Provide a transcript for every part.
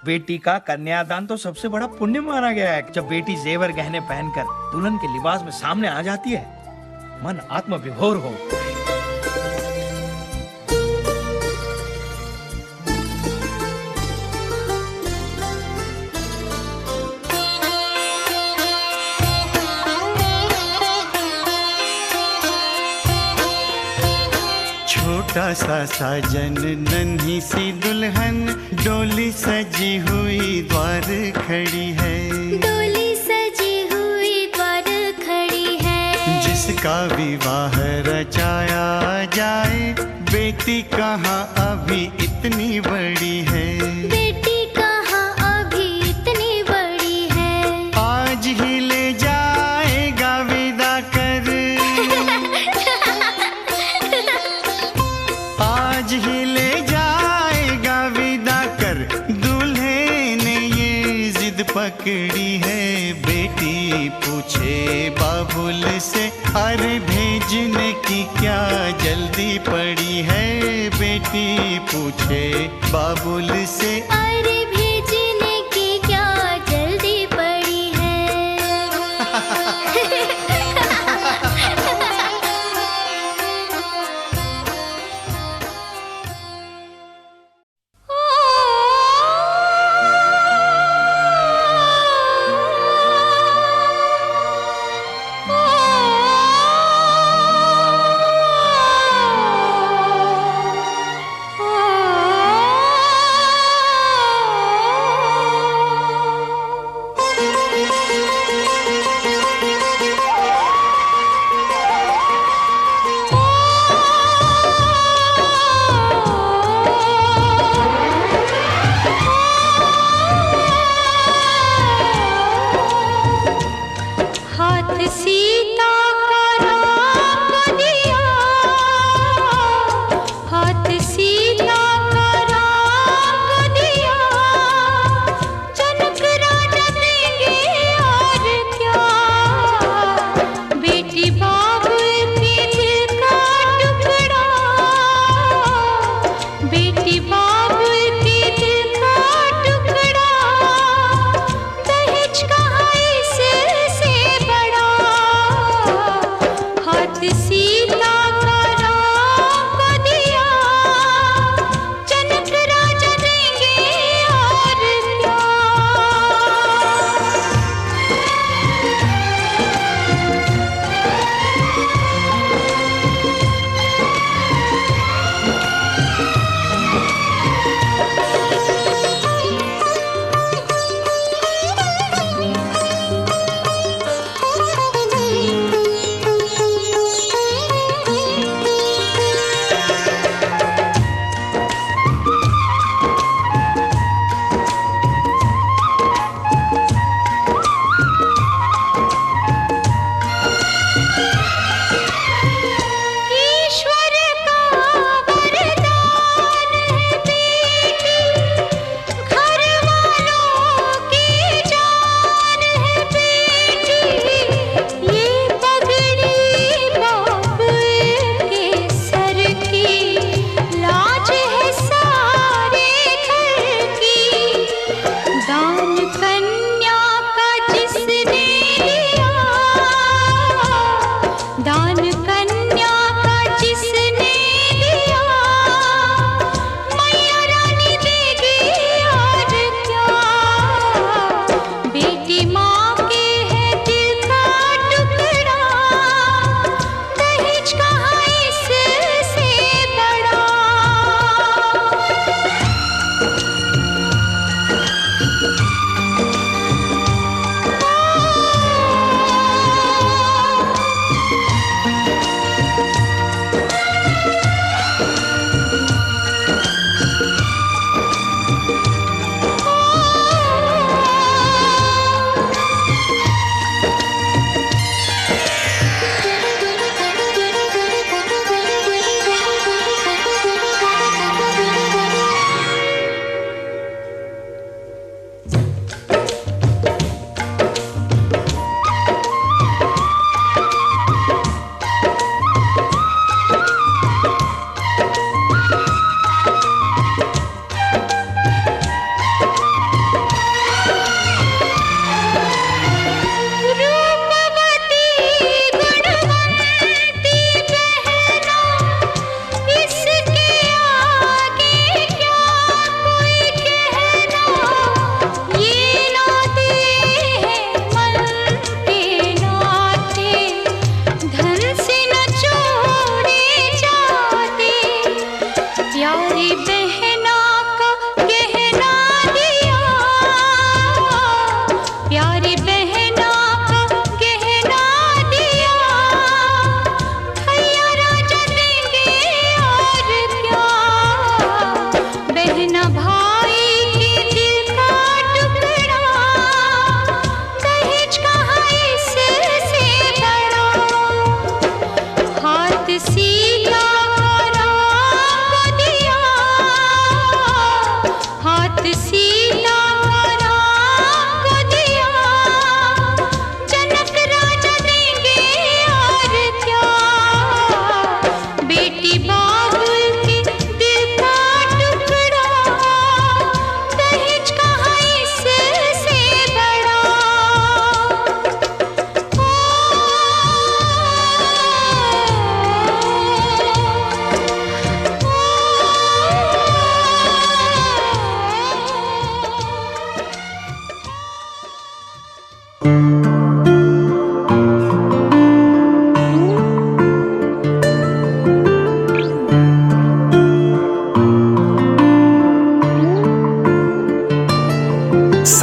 बेटी का कन्यादान तो सबसे बड़ा पुण्य माना गया है। जब बेटी जेवर गहने पहनकर दुल्हन के लिबास में सामने आ जाती है, मन आत्म विभोर हो। छोटा सा साजन नन्ही सी दुल्हन, डोली सजी हुई द्वार खड़ी है। डोली सजी हुई द्वार खड़ी है। जिसका विवाह रचाया जाए, बेटी कहाँ अभी इतनी बड़ी है। बेटी कहाँ अभी इतनी बड़ी है। आज ही ले जाएगा विदा कर, आज ही ले जाएगा विदा कर। दूल्हे ने ये जिद पकड़ी है, बेटी पूछे बाबुल से, अरे भेजने की क्या जल्दी पड़ी है। बेटी पूछे बाबुल से, अरे भेजने की क्या जल्दी पड़ी है।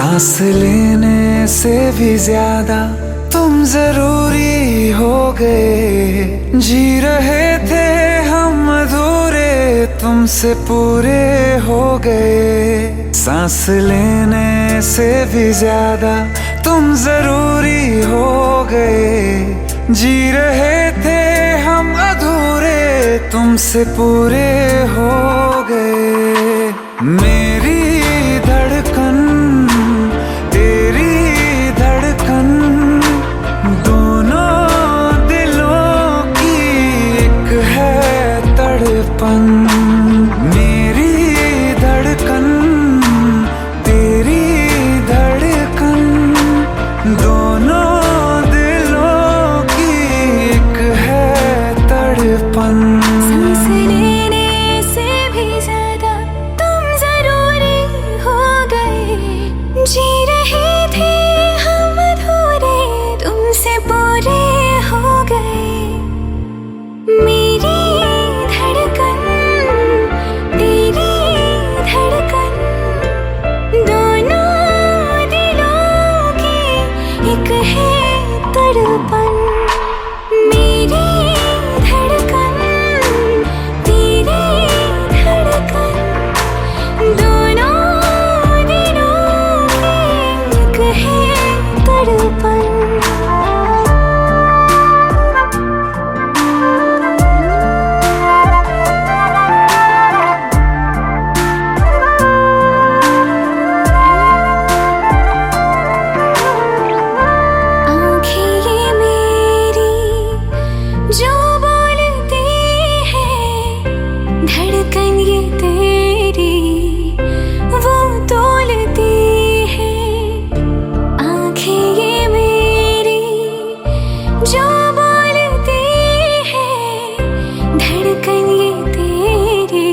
सांस लेने से भी ज्यादा तुम जरूरी हो गए। जी रहे थे हम अधूरे, तुमसे पूरे हो गए। सांस लेने से भी ज्यादा तुम जरूरी हो गए। जी रहे थे हम अधूरे, तुमसे पूरे हो गए। मेरी धड़कन तेरी धड़कन, दोनों दिलों की एक है तड़पन। मेरी धड़कन तेरी धड़कन, दोनों दिलों की एक है तड़पन। सांस लेने से भी ज्यादा तुम जरूरी हो गए। जी रहे थे हम अधूरे, तुमसे पूरे हो गए। मेरी धड़कन तेरी धड़कन, दोनों दिलों की एक है तड़पन। मेरी धड़कन तेरी धड़कन, दोनों दिलों की एक है तड़पन। आँखें ये मेरी जो बोलती है, धड़कन ये तेरी वो तोलती है। आँखें ये मेरी जो बोलती है, धड़कन ये तेरी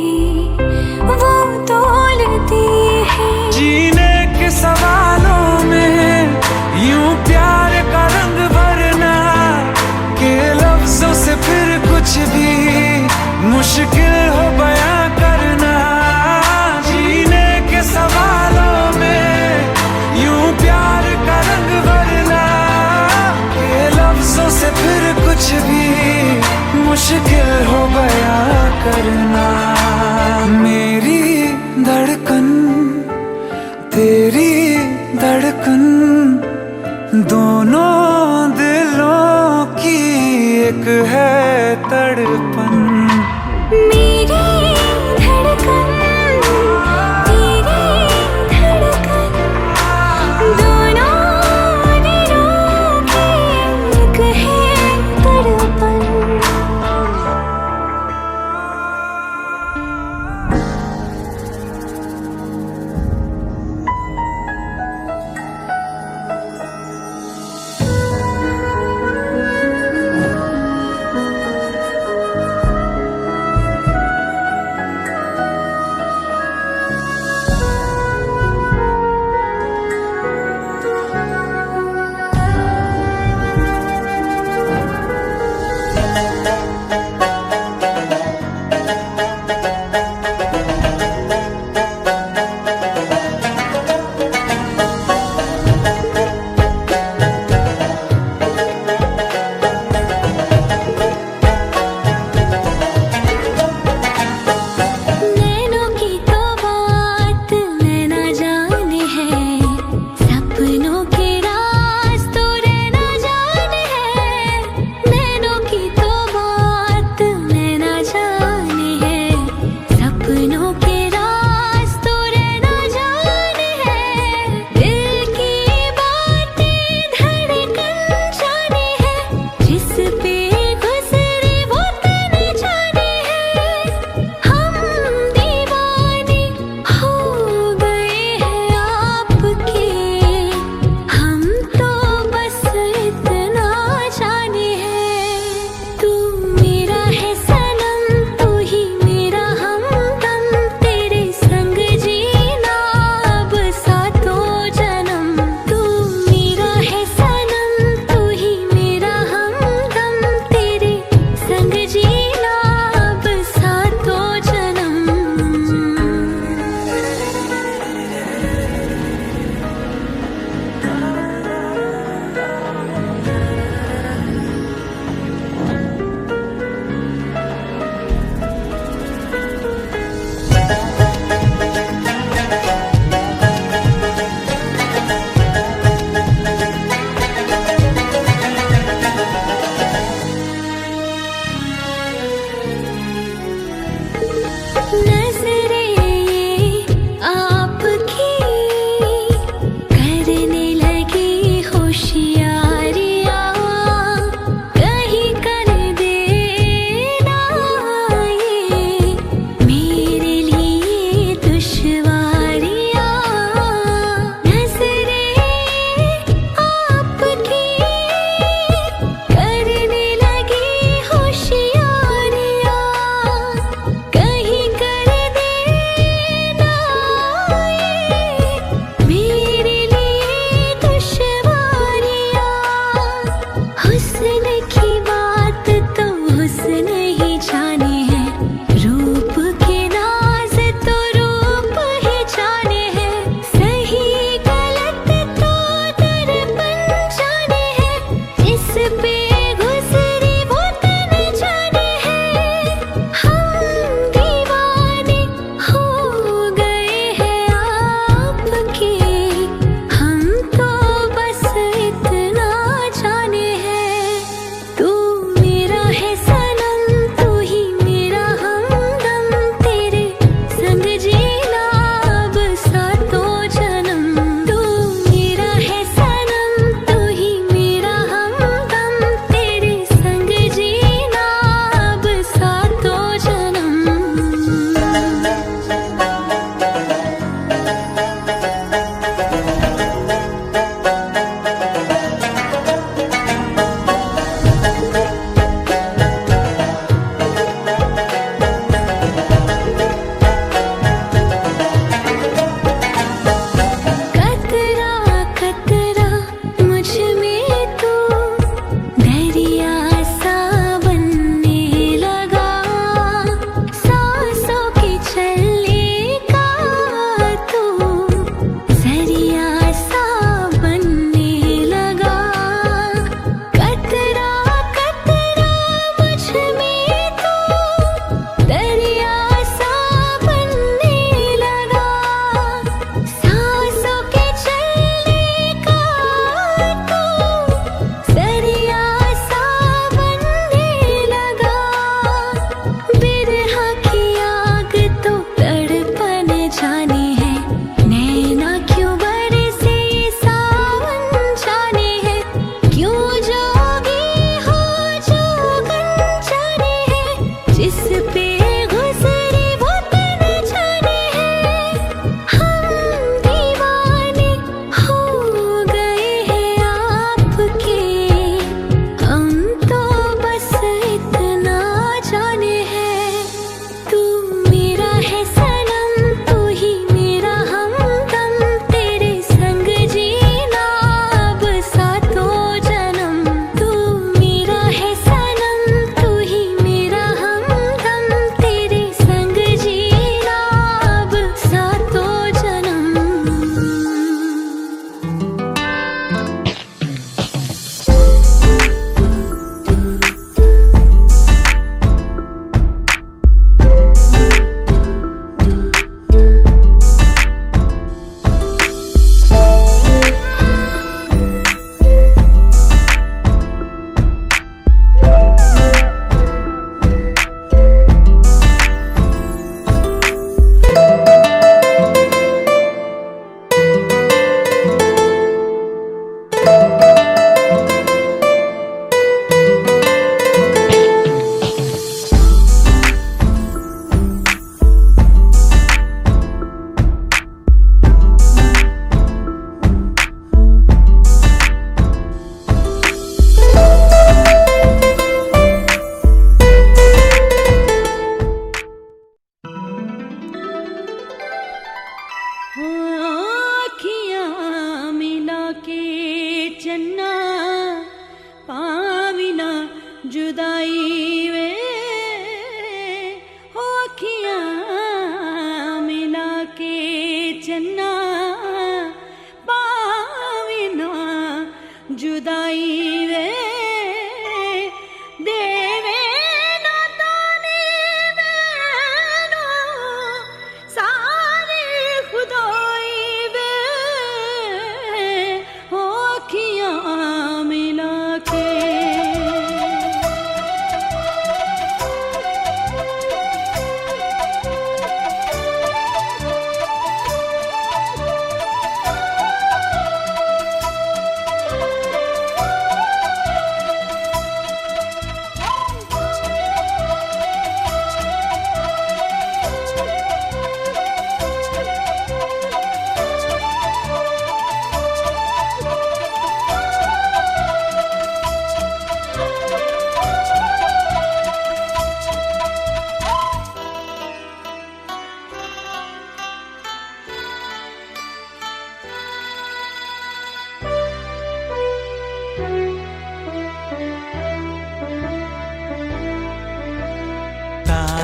वो तोलती है। जीने के सवालों में यूं प्यार का रंग भरना, के लफ्जों से फिर कुछ भी मुश्किल हो बयां करना। जीने के सवालों में यूं प्यार का रंग भरना, के लफ्जों से फिर कुछ भी मुश्किल हो बयां करना। मेरी धड़कन तेरी धड़कन, दोनों दिलों की एक है तड़पन। मेरी धड़कन तेरी धड़कन, दोनों दिलों की एक है तड़पन।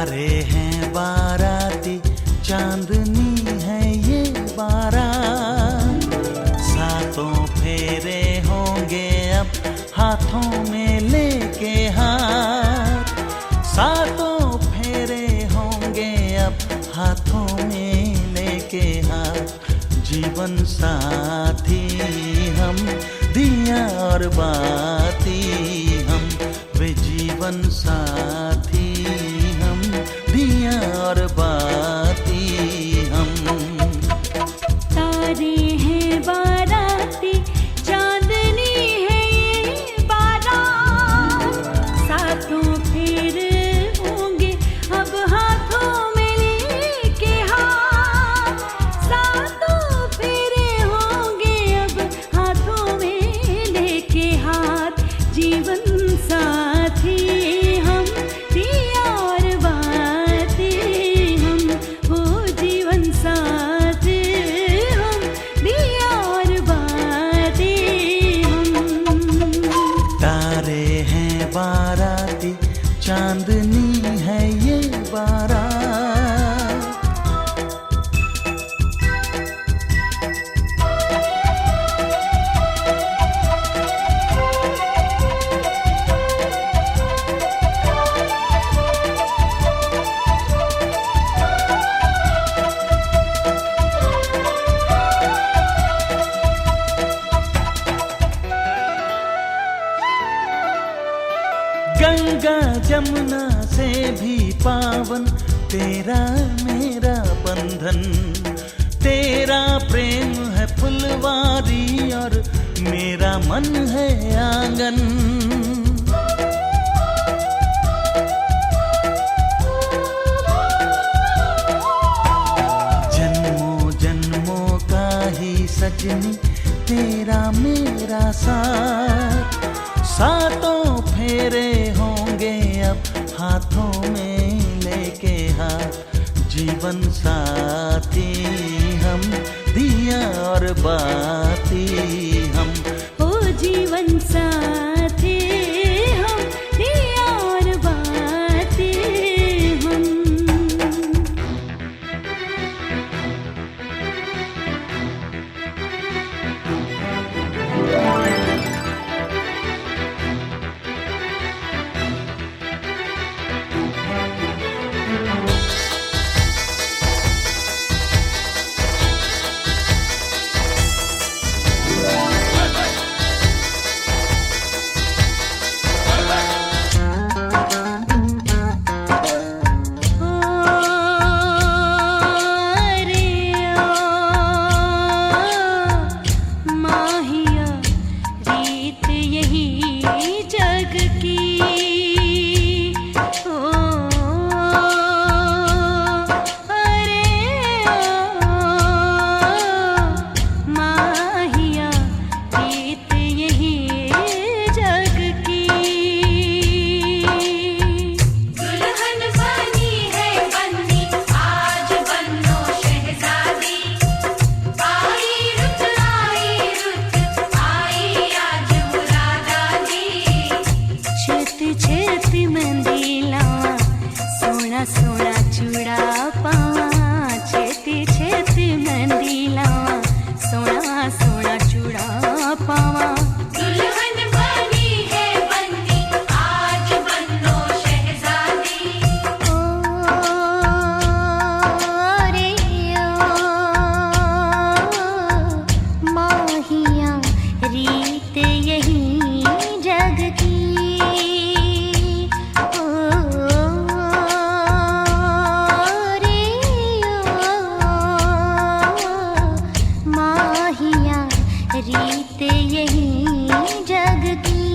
तारे हैं बाराती, चांदनी है ये बारात, सातों फेरे होंगे अब हाथों में लेके हाथ, सातों फेरे होंगे अब हाथों में लेके हाथ, जीवन साथी हम, दिया और बाती हम, वे जीवन साथी हम, दिया और बाती हम। तारे हैं बाराती, चांदनी है ये बारात, सातों फेर होंगे अब हाथों में लेके हाथ, सातों फेरे होंगे अब हाथों में लेके हाथ, जीवन साथी हम, दिया और बाती हम, वो जीवन साथी हम, दिया और बाती हम। तारे हैं बाराती, चांदनी है ये बारात। गंगा जमुना से भी पावन तेरा मेरा बंधन, तेरा प्रेम है फुलवारी और मेरा मन है आंगन। जन्मों जन्मों का ही सजनी तेरा मेरा साथ, सातों फेरे होंगे अब हाथों में लेके हाथ, जीवन साथी हम, दिया और बाती हम, ओ जीवन साथी हम, दिया और बाती हम। माहिया रीत यही जग की, ओ अरे माहिया रीत यही जग की। दुल्हन बनी है बंदी, आज बनो शहजादी, आई रुत आई आज मुरादादी। छेती छेती मेहंदी लावा, सोना सोना चूड़ा पावा, छेती छेती मेहंदी लावा, सोना सोना चूड़ा पावा। दुल्हन बनी है बंदी, आज बनो शहजादी, ओ रे माहिया रीत यही जग की, ओ रे माहिया रीत यही जग की।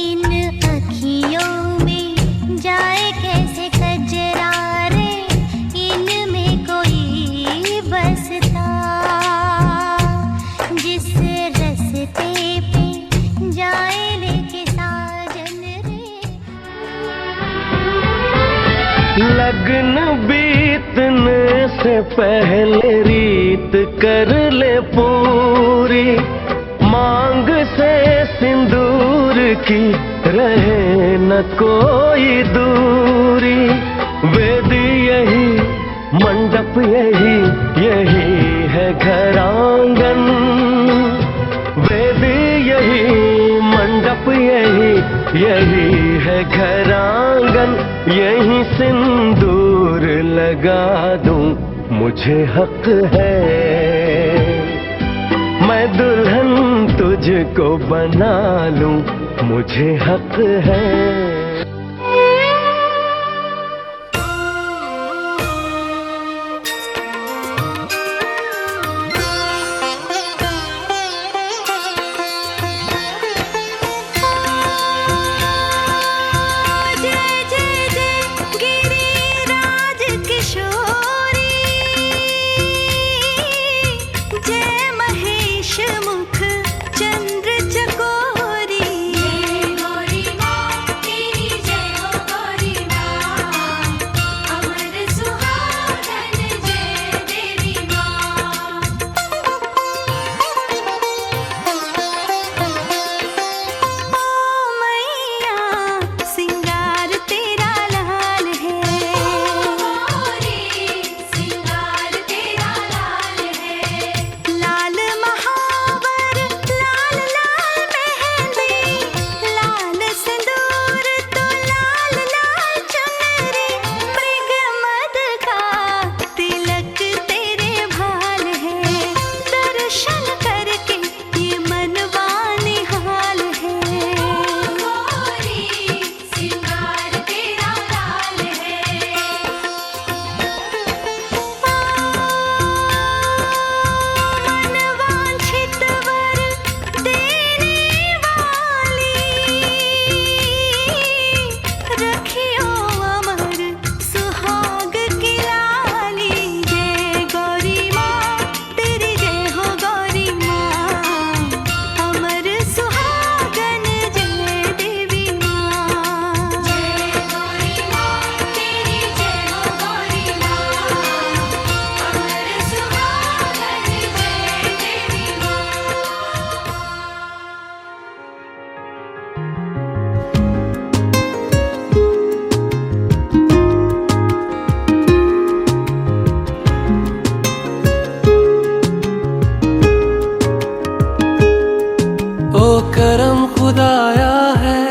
इन अखियों में जाए कैसे कजरा रे, इनमें कोई बसता, जिस रस्ते पे जाए लेके साजन रे। लगन बीतने से पहले रीत कर ले पूरी, मांग से सिंदूर की रहे न कोई दूरी। वेद यही, मंडप यही, यही है घर आंगन। वेद यही, मंडप यही, यही है घर आंगन। यही सिंदूर लगा दूं, मुझे हक है। मैं दुल्हन तुझको बना लूं, मुझे हक है। करम खुदाया है,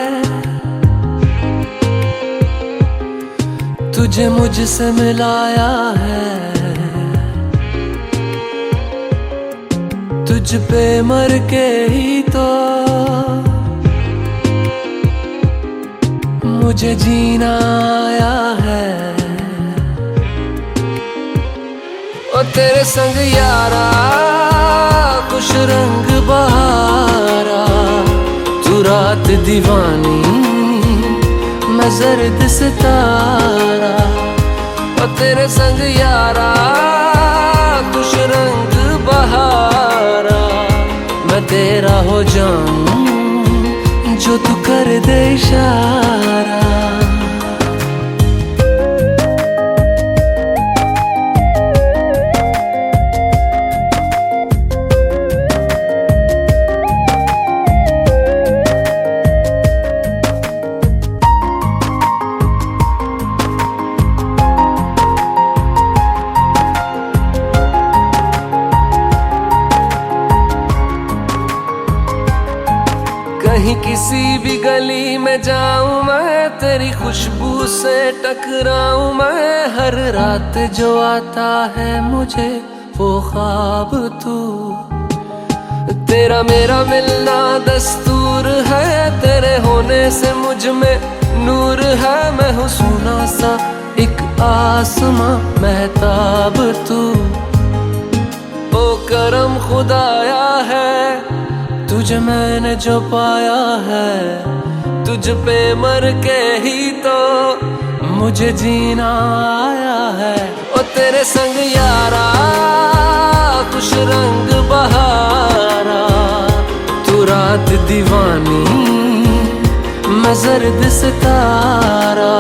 तुझे मुझसे मिलाया है। तुझ पे मर के ही तो मुझे जीना आया है। ओ तेरे संग यारा खुश रंग बहारा, तू रात दीवानी मैं जर्द सितारा। ओ तेरे संग यारा खुश रंग बहारा, मैं तेरा हो जाऊं जो तू कर दे इशारा। कहीं किसी भी गली में जाऊं मैं, तेरी खुशबू से टकराऊं मैं। हर रात जो आता है मुझे वो ख्वाब तू, तेरा मेरा मिलना दस्तूर है। तेरे होने से मुझ में नूर है, मैं हूँ सोना सा एक आसमां महताब तू। ओ करम खुदाया है, तुझे मैंने जो पाया है। तुझ पे मर के ही तो मुझे जीना आया है। ओ तेरे संग यारा खुश रंग बहारा, तू रात दीवानी मैं जर्द सितारा।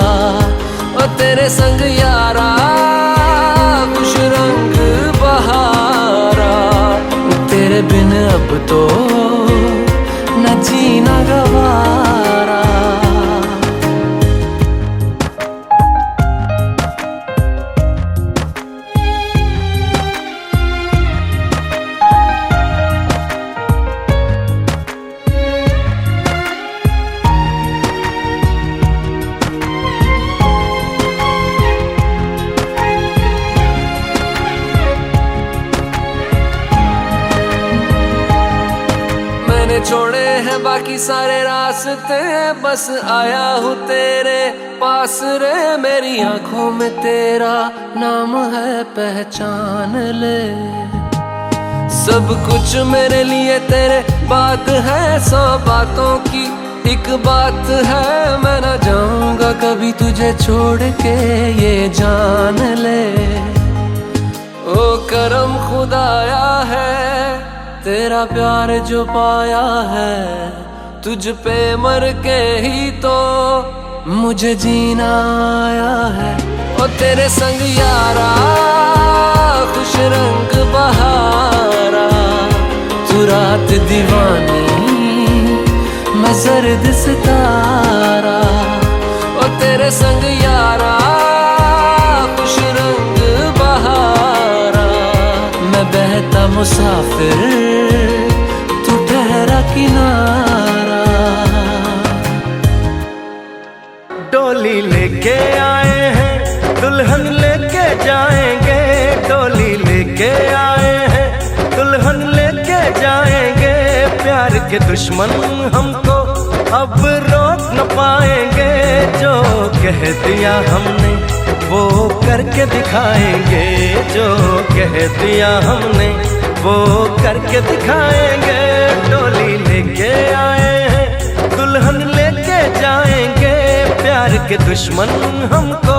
ओ तेरे संग यारा खुश रंग बहारा, तेरे बिन अब तो न जीना गवारा। मैंने छोड़े हैं बाकी सारे रास्ते, बस आया हूँ तेरे पास रे। मेरी आंखों में तेरा नाम है, पहचान ले। सब कुछ मेरे लिए तेरे बात है, 100 बातों की एक बात है। मैं ना जाऊंगा कभी तुझे छोड़ के, ये जान ले। ओ करम खुदाया है, तेरा प्यार जो पाया है। तुझ पे मर के ही तो मुझे जीना आया है। ओ तेरे संग यारा खुश रंग बहारा, तू रात दीवानी मैं जर्द सितारा। ओ तेरे संग यारा खुश रंग बहारा, मैं बहता मुसाफिर तू ठहरा किनारा। डोली लेके आए हैं दुल्हन लेके जाएंगे, डोली लेके आए हैं दुल्हन लेके जाएंगे। प्यार के दुश्मन हमको अब रोक न पाएंगे, जो कह दिया हमने वो करके दिखाएंगे, जो कह दिया हमने वो करके दिखाएंगे। डोली लेके आए हैं दुल्हन लेके जाएंगे, प्यार के दुश्मन हमको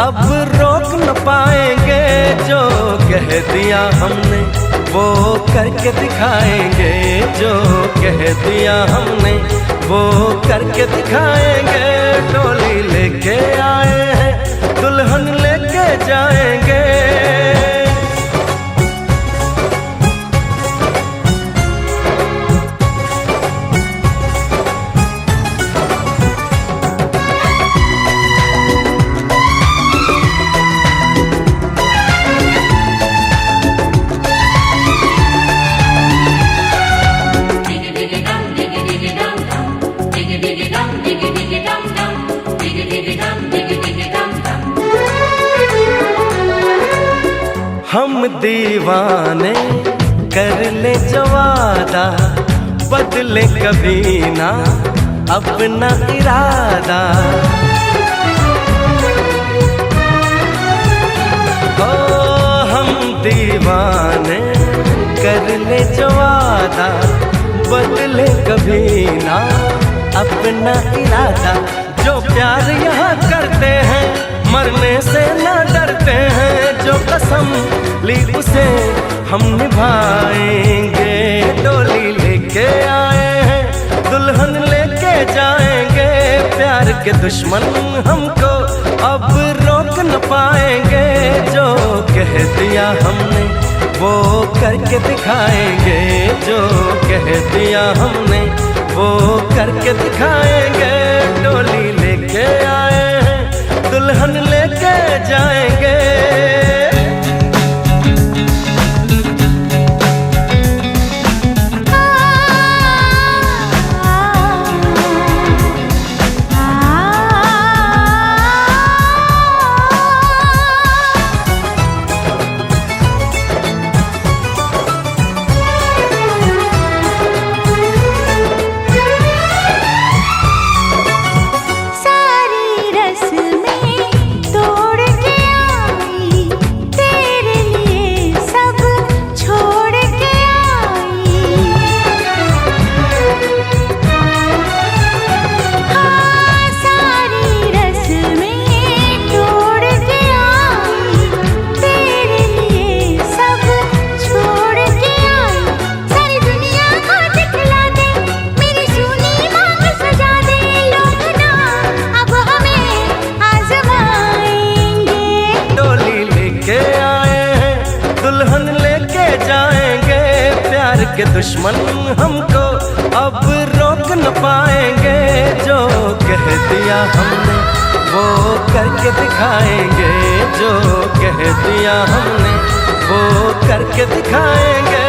अब रोक न पाएंगे, जो कह दिया हमने वो करके दिखाएंगे, जो कह दिया हमने वो करके दिखाएंगे। डोली लेके आए हैं दुल्हन लेके जाएंगे। हम दीवाने कर ले जो वादा, बदले कभी ना अपना इरादा। ओ हम दीवाने कर ले जो वादा, बदले कभी ना अपना इरादा। जो प्यार यहाँ करते हैं मरने से ना डरते हैं, जो कसम ली उसे हम निभाएंगे। डोली लेके आए हैं दुल्हन लेके जाएंगे, प्यार के दुश्मन हमको अब रोक न पाएंगे, जो कह दिया हमने वो करके दिखाएंगे, जो कह दिया हमने वो करके दिखाएंगे। डोली लेके आए हैं दुल्हन लेके जाएंगे। के दुश्मन हमको अब रोक न पाएंगे, जो कह दिया हमने वो करके दिखाएंगे, जो कह दिया हमने वो करके दिखाएंगे।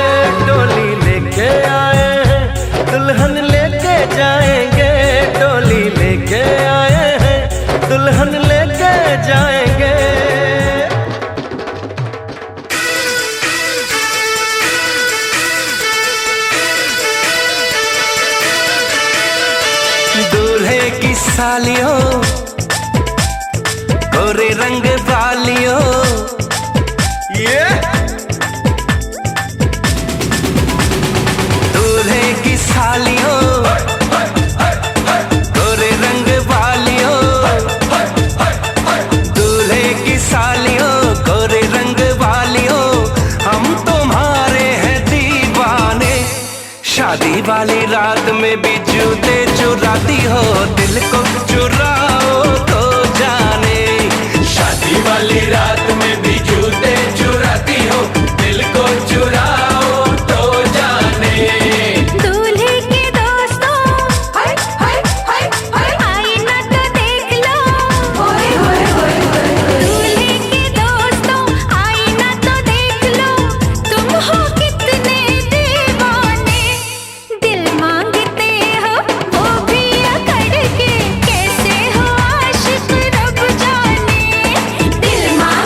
डोली लेके आए हैं दुल्हन लेके जाएंगे, डोली लेके आए हैं दुल्हन लेके जाएंगे। सालियों गोरे रंग वालियों दूल्हे की सालियों गोरे रंग वालियों दूल्हे की सालियों गोरे रंग वालियों हम तुम्हारे हैं दीवाने। शादी वाली रात में भी जूते चुराती हो दिल को चुराओ तो जाने। शादी वाली रात में भी जूते चुराती हो दिल को चुराओ तो जाने। दूल्हे के दोस्तों हाय हाय हाय हाय आईना तो देख लो। दूल्हे के दोस्तों आईना तो देख लो। तुम हो कितने दीवाने। दिल मांगते हो वो भी अकड़ के। कैसे हो आशिक रब जाने। दिल मांगते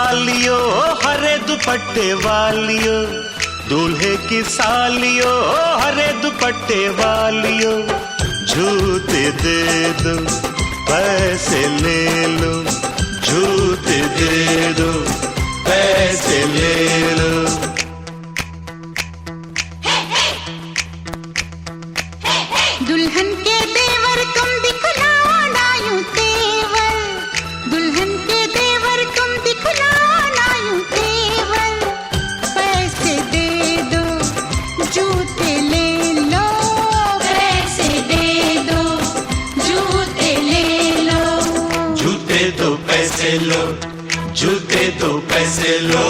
सालियो हरे दुपट्टे वालियो, दूल्हे की सालियो हरे दुपट्टे वालियो, झूठे दे दो पैसे ले लो, झूठे दे दो पैसे ले लो। दुल्हन के देवर तुम दिखलाओ ना यूं तेवर, दुल्हन के देवर तुम दिखलाओ ना यूं तेवर, पैसे दे दो जूते ले लो, पैसे दे दो जूते ले लो, जूते दो पैसे लो, जूते दो पैसे लो।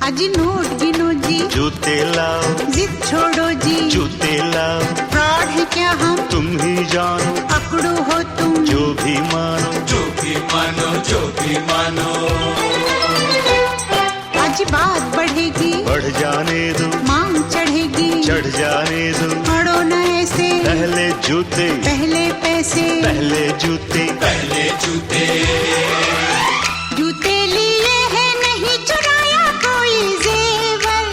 अजी नोट गिनो जी, जूते लाओ, जिद छोड़ो जी, जूते लाओ, फ्रॉड है क्या हम तुम ही जानो, पकड़ो हो तुम जो भी मानो, जो भी मानो, जो भी मानो। आज बात बढ़ेगी, बढ़ जाने दो, मांग चढ़ेगी, चढ़ जाने दो, पड़ो न ऐसे, पहले जूते, पहले पैसे, पहले जूते, पहले जूते। जूते लिए है नहीं चुराया कोई जेवर,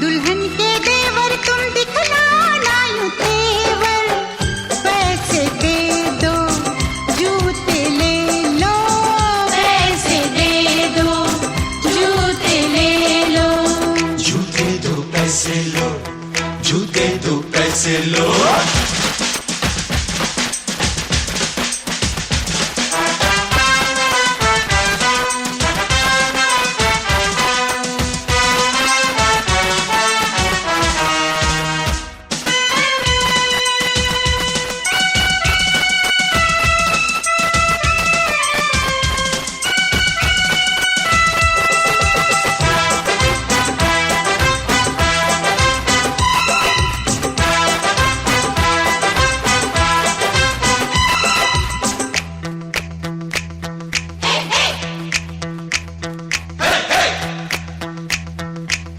दुल्हन के देवर तुम दिखलाओ ना यूं तेवर, पैसे दे दो जूते ले लो, पैसे दे दो जूते ले लो, जूते दो पैसे लो, जूते दो पैसे लो।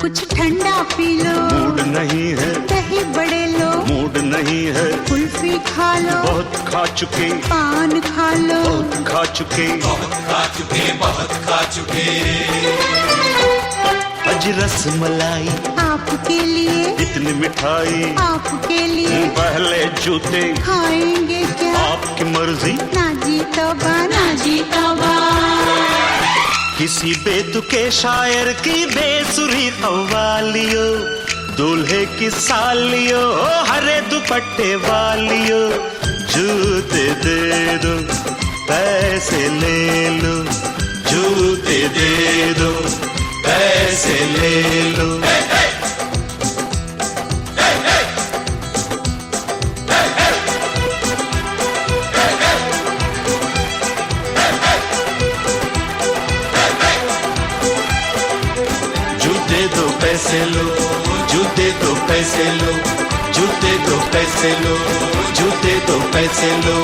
कुछ ठंडा पी लो, मूड नहीं है, दही बड़े लो, मूड नहीं है, कुल्फी खा लो, बहुत खा चुके, पान खा लो, बहुत खा चुके, बहुत खा चुके, बहुत खा चुके। अज रस मलाई आपके लिए, इतनी मिठाई, आपके लिए, पहले जूते, खाएंगे क्या आपकी मर्जी, ना जी तौबा, ना जी तौबा, किसी बेतुके शायर की बेसुरी कव्वालियो, दूल्हे की सालियो हरे दुपट्टे वालियो, जूते दे दो पैसे ले लो, जूते दे दो पैसे ले लो। जूते दो पैसे लो, जूते दो पैसे लो, जूते दो पैसे लो, जूते दो पैसे लो।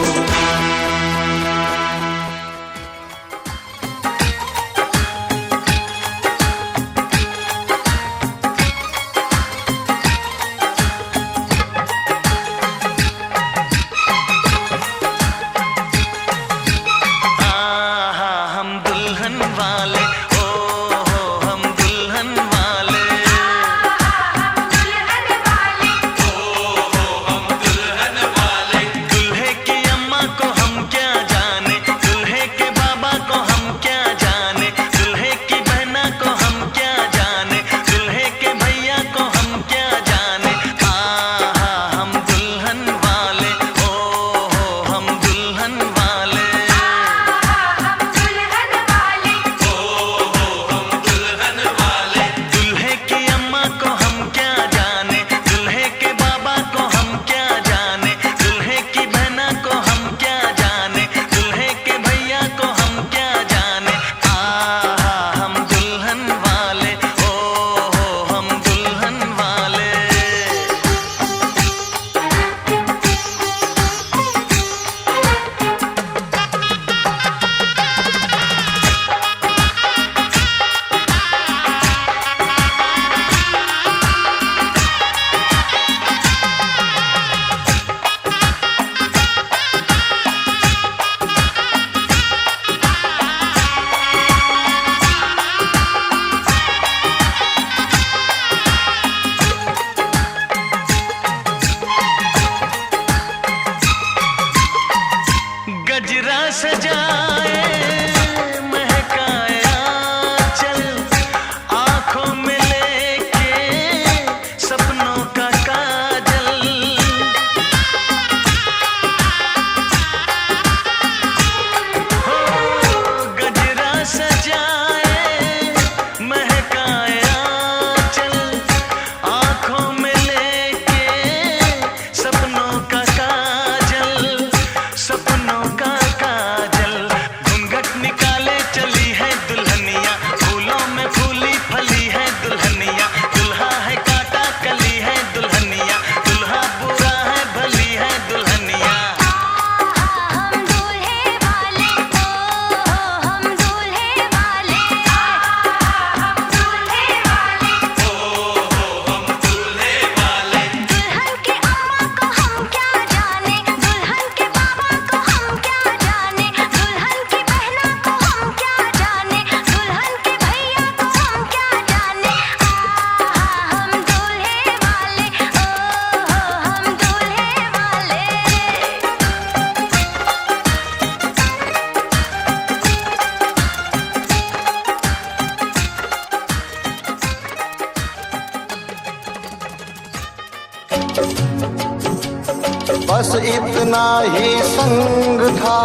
बस इतना ही संग था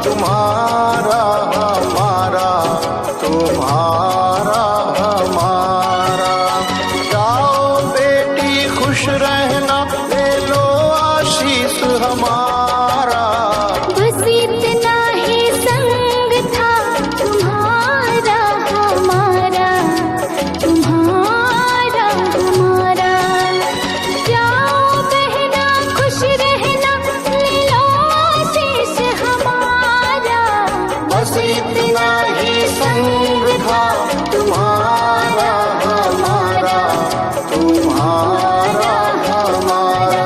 तुम्हारा हमारा, तुम्हारा हमारा। जाओ बेटी खुश रहना, ले लो आशीष हमारा। बस इतना ही संग था तुम्हारा हमारा, तुम्हारा हमारा। जाओ बहना खुश रहना, ले लो आशीष हमारा। बस इतना ही संग था तुम्हारा हमारा, तुम्हारा हमारा।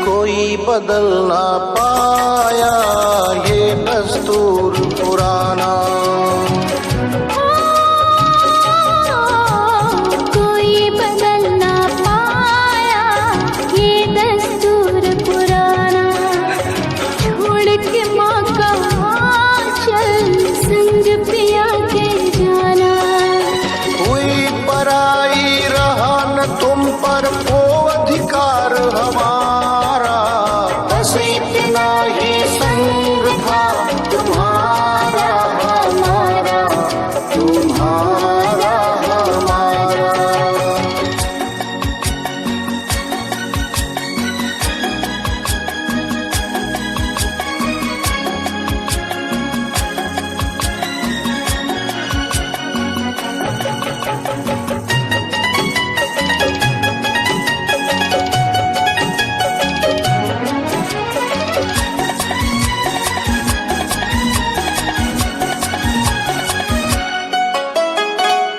कोई बदल ना पाया ये दस्तूर पुराना। कोई बदल ना पाया ये दस्तूर पुराना। छोड़ के माँ का आंचल संग पिया के जाना। हुई पराई रहा न तुम पर वो अधिकार हमारा। बस इतना ही संग था तुम्हारा हमारा, तुम्हारा हमारा।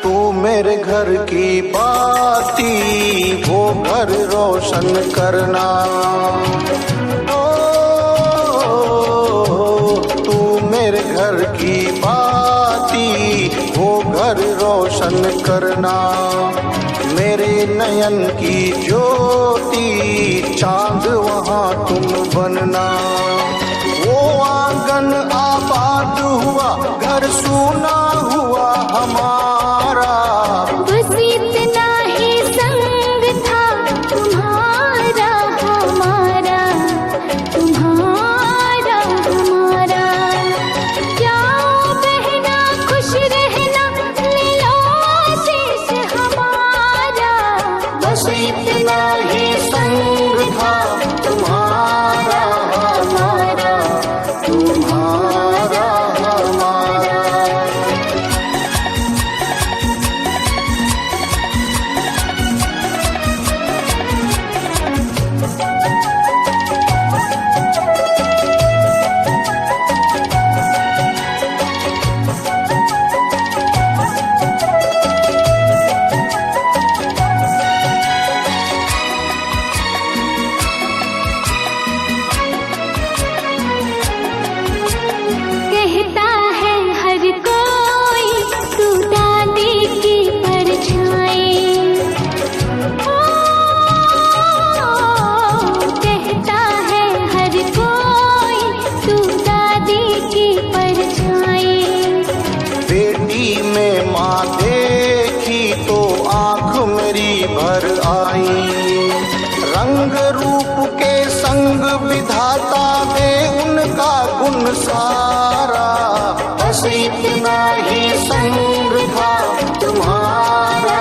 तू मेरे घर की बाती, वो घर रोशन करना। ओ, तू मेरे घर की बाती, वो घर रोशन करना। मेरे नयन की ज्योति, चांद वहाँ तुम बनना। वो आंगन आबाद हुआ, घर सूना हुआ हमारा। बस इतना ही संग था तुम्हारा हमारा, तुम्हारा हमारा। जाओ बहना खुश रहना, ले लो आशीष हमारा। बस इतना ही संग था तुम्हारा हमारा, तुम्हारा हमारा। कहता है हर कोई तू दादी की परछाई। ओ, कहता है हर कोई तू दादी की परछाई। बेटी में माँ देखी तो आँख मेरी भर आई। रंग रूप के संग विधाता दे उनका गुण सारा। बस इतना ही संग था तुम्हारा